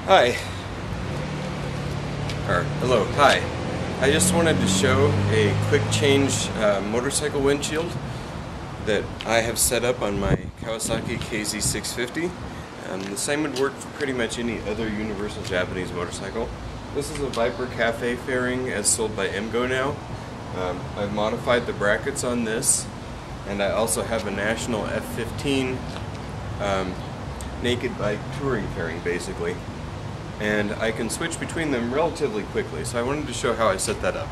Hi. Hello, hi. I just wanted to show a quick change motorcycle windshield that I have set up on my Kawasaki KZ650. The same would work for pretty much any other universal Japanese motorcycle. This is a Viper Cafe fairing as sold by MGO now. I've modified the brackets on this, and I also have a National F15 naked bike touring fairing basically. And I can switch between them relatively quickly, so I wanted to show how I set that up.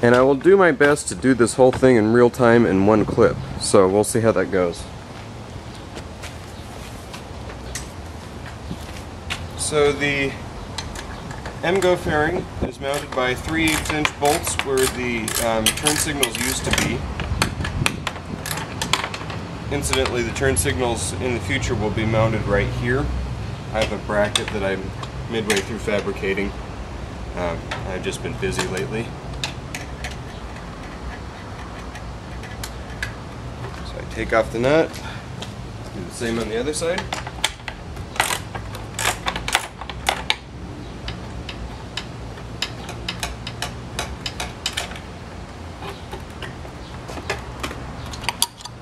And I will do my best to do this whole thing in real time in one clip, so we'll see how that goes. So the MGO fairing is mounted by 3/8" bolts where the turn signals used to be. Incidentally, the turn signals in the future will be mounted right here. I have a bracket that I'm midway through fabricating. I've just been busy lately. So I take off the nut, do the same on the other side.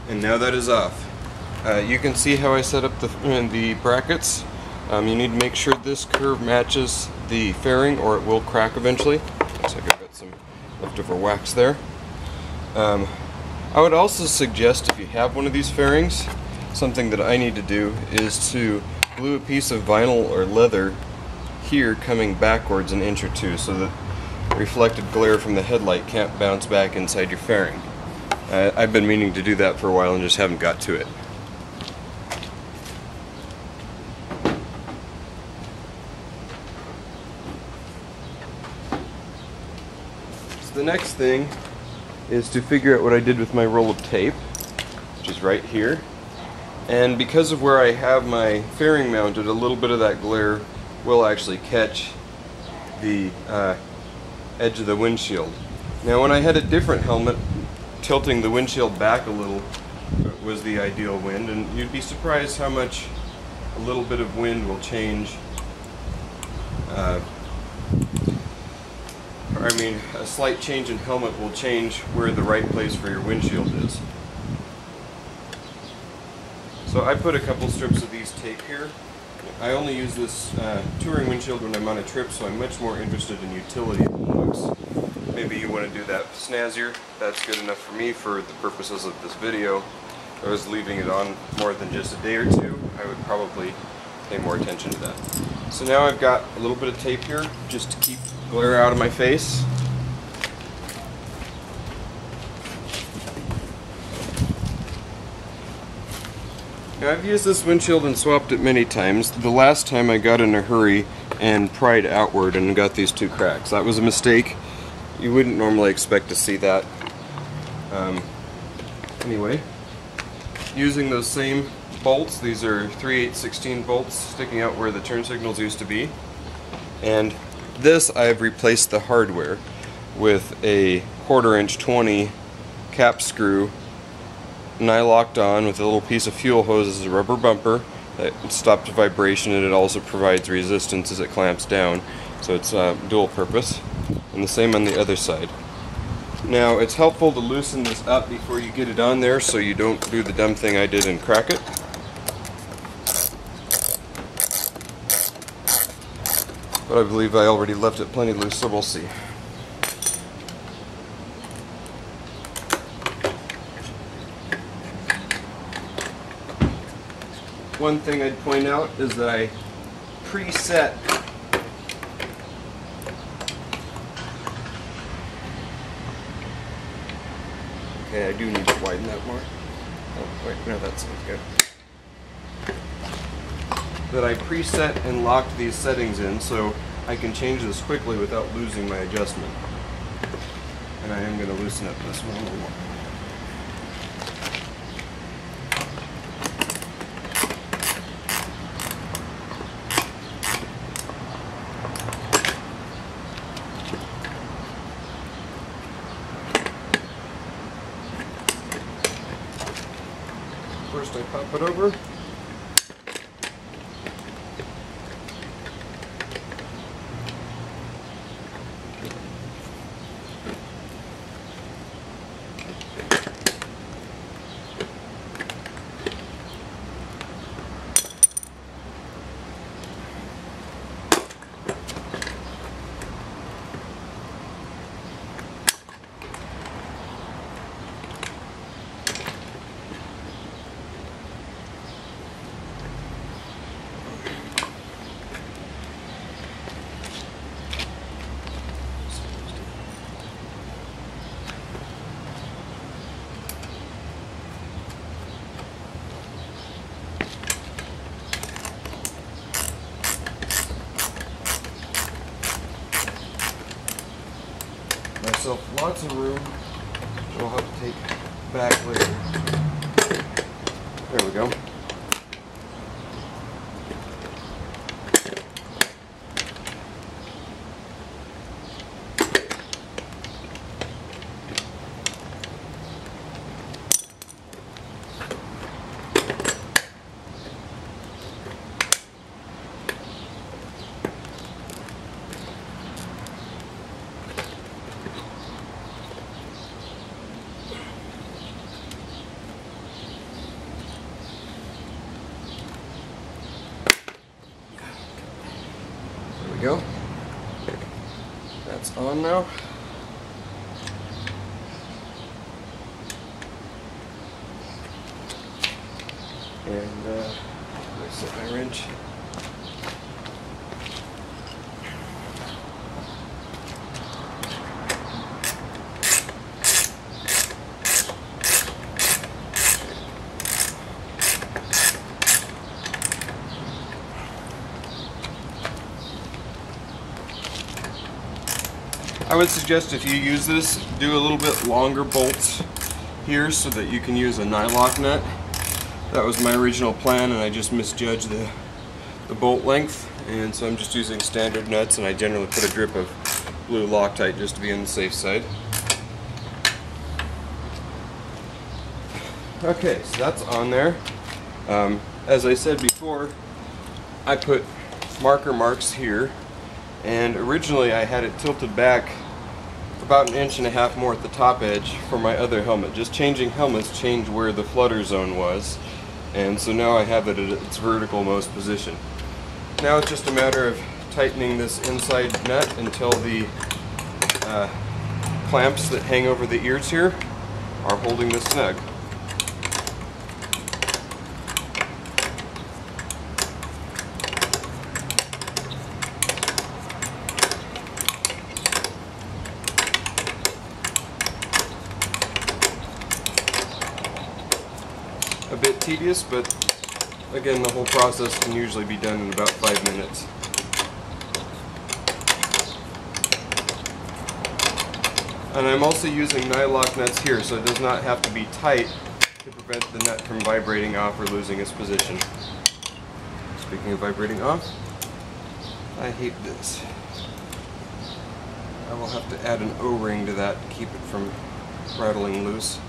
And now that is off. You can see how I set up the brackets. You need to make sure this curve matches the fairing or it will crack eventually. Looks like I've got some leftover wax there. I would also suggest, if you have one of these fairings, something that I need to do is to glue a piece of vinyl or leather here coming backwards an inch or two so that reflected glare from the headlight can't bounce back inside your fairing. I've been meaning to do that for a while and just haven't got to it. So the next thing is to figure out what I did with my roll of tape, which is right here. And because of where I have my fairing mounted, a little bit of that glare will actually catch the edge of the windshield. Now when I had a different helmet, tilting the windshield back a little was the ideal wind, and you'd be surprised how much a little bit of wind will change. A slight change in helmet will change where the right place for your windshield is. So I put a couple strips of these tape here. I only use this touring windshield when I'm on a trip, so I'm much more interested in utility than looks. Maybe you want to do that snazzier. That's good enough for me for the purposes of this video. If I was leaving it on more than just a day or two, I would probably pay more attention to that. So now I've got a little bit of tape here just to keep glare out of my face. Now I've used this windshield and swapped it many times. The last time I got in a hurry and pried outward and got these two cracks. That was a mistake. You wouldn't normally expect to see that. Anyway, using those same bolts, these are 3/8" bolts sticking out where the turn signals used to be. And this I've replaced the hardware with a 1/4" 20 cap screw, nylocked on with a little piece of fuel hose as a rubber bumper that stops vibration, and it also provides resistance as it clamps down. So it's dual purpose. And the same on the other side. Now it's helpful to loosen this up before you get it on there so you don't do the dumb thing I did and crack it. But I believe I already left it plenty loose, so we'll see. One thing I'd point out is that I preset Okay, I do need to widen that more. Oh, wait, no, that sounds good. That I preset and locked these settings in so I can change this quickly without losing my adjustment. And I am going to loosen up this one a little more. first I pop it over. Myself lots of room, which I'll have to take back later. There we go. Go. That's on now. And I set my wrench. I would suggest if you use this, do a little bit longer bolts here so that you can use a nylock nut. That was my original plan and I just misjudged the bolt length, and so I'm just using standard nuts, and I generally put a drip of blue Loctite just to be on the safe side. Okay, so that's on there. As I said before, I put marker marks here, and originally I had it tilted back about 1.5 inches more at the top edge for my other helmet. Just changing helmets changed where the flutter zone was, and so now I have it at its vertical most position. Now it's just a matter of tightening this inside nut until the clamps that hang over the ears here are holding this snug. A bit tedious, but again, the whole process can usually be done in about 5 minutes. And I'm also using nylock nuts here, so it does not have to be tight to prevent the nut from vibrating off or losing its position. Speaking of vibrating off, I hate this. I will have to add an O-ring to that to keep it from rattling loose.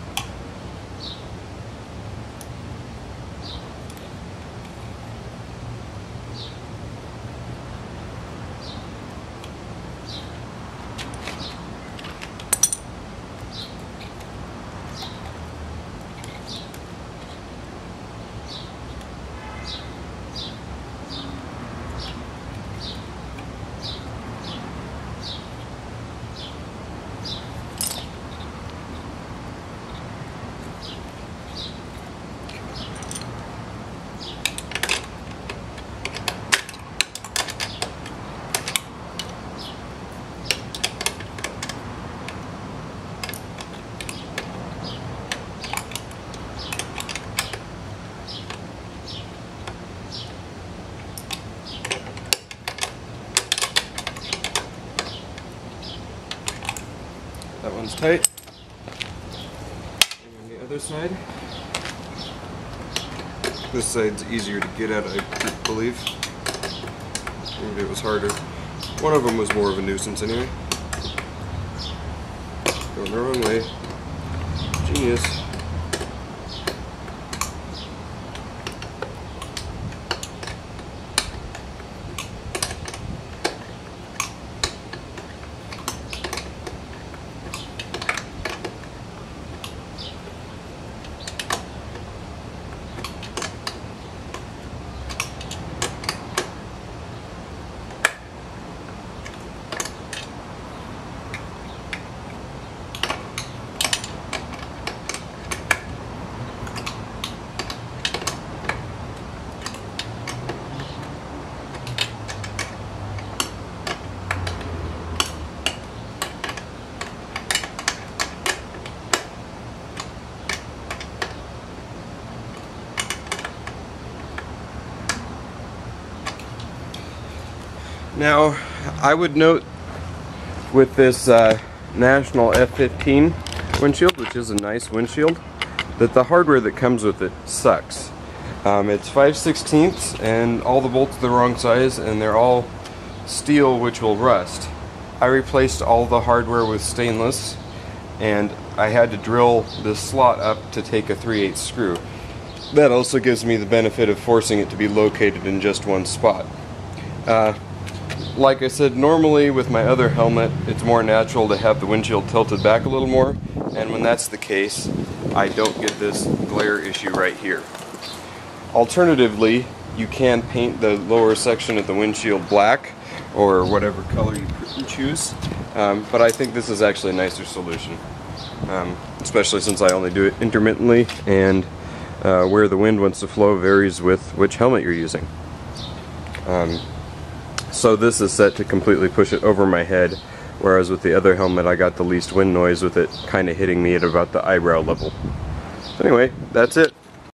That one's tight. And on the other side, this side's easier to get at, I believe. Maybe it was harder. One of them was more of a nuisance anyway. Going the wrong way. Genius. Now, I would note with this National F15 windshield, which is a nice windshield, that the hardware that comes with it sucks. It's 5/16 and all the bolts are the wrong size and they're all steel, which will rust. I replaced all the hardware with stainless, and I had to drill this slot up to take a 3/8 screw. That also gives me the benefit of forcing it to be located in just one spot. Like I said, normally with my other helmet, it's more natural to have the windshield tilted back a little more, and when that's the case, I don't get this glare issue right here. Alternatively, you can paint the lower section of the windshield black, or whatever color you choose, but I think this is actually a nicer solution, especially since I only do it intermittently, and where the wind wants to flow varies with which helmet you're using. So this is set to completely push it over my head, whereas with the other helmet I got the least wind noise with it kind of hitting me at about the eyebrow level. So anyway, that's it.